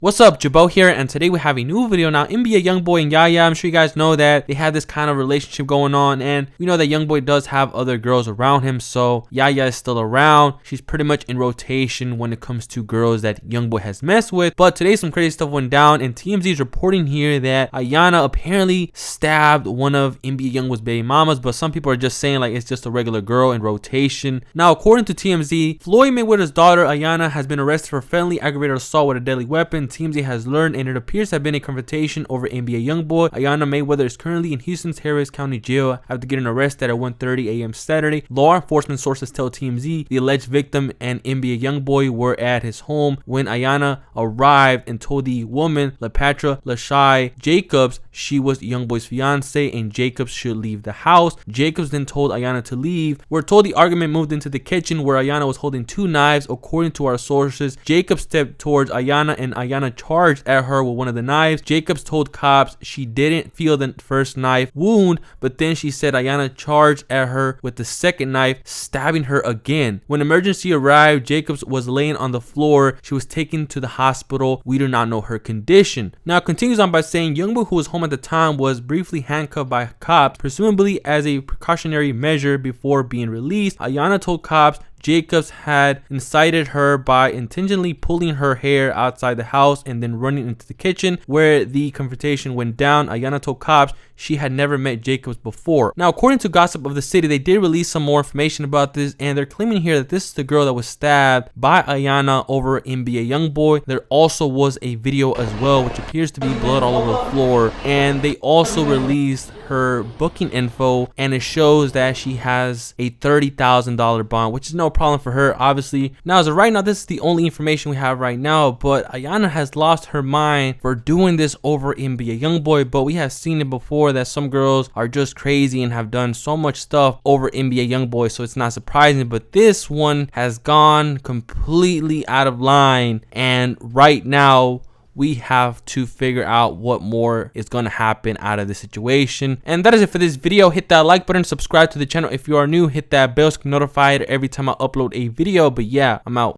What's up, Jabo here, and today we have a new video. Now, NBA YoungBoy and Yaya, I'm sure you guys know that they had this kind of relationship going on, and we know that YoungBoy does have other girls around him, so Yaya is still around. She's pretty much in rotation when it comes to girls that YoungBoy has messed with. But today some crazy stuff went down, and TMZ is reporting here that Ayana apparently stabbed one of NBA YoungBoy's baby mamas, but some people are just saying like it's just a regular girl in rotation. Now, according to TMZ, Floyd Mayweather's daughter Ayana has been arrested for felony aggravated assault with a deadly weapon. TMZ has learned, and it appears to have been a confrontation over NBA YoungBoy. Ayana Mayweather is currently in Houston's Harris County Jail after getting arrested at 1:30 a.m. Saturday. Law enforcement sources tell TMZ the alleged victim and NBA YoungBoy were at his home when Ayana arrived and told the woman, LaPatra Lashai Jacobs, she was YoungBoy's fiance and Jacobs should leave the house. Jacobs then told Ayana to leave. We're told the argument moved into the kitchen where Ayana was holding two knives. According to our sources, Jacobs stepped towards Ayana and Ayana charged at her with one of the knives. Jacobs told cops she didn't feel the first knife wound, but then she said Ayana charged at her with the second knife, stabbing her again. When emergency arrived, Jacobs was laying on the floor. She was taken to the hospital. We do not know her condition. Now, it continues on by saying YoungBoy, who was home at the time, was briefly handcuffed by cops, presumably as a precautionary measure before being released. Ayana told cops Jacobs had incited her by intentionally pulling her hair outside the house and then running into the kitchen where the confrontation went down. Ayana told cops she had never met Jacobs before. Now, according to Gossip of the City, they did release some more information about this, and they're claiming here that this is the girl that was stabbed by Ayana over NBA YoungBoy. There also was a video as well, which appears to be blood all over the floor, and they also released her booking info, and it shows that she has a $30,000 bond, which is no problem for her, obviously. Now, as of right now, this is the only information we have right now, but Ayana has lost her mind for doing this over NBA YoungBoy. But we have seen it before that some girls are just crazy and have done so much stuff over NBA YoungBoy, so it's not surprising. But this one has gone completely out of line, and right now we have to figure out what more is going to happen out of this situation. And that is it for this video. Hit that like button, subscribe to the channel if you are new, hit that bell so you can be notified every time I upload a video. But yeah, I'm out.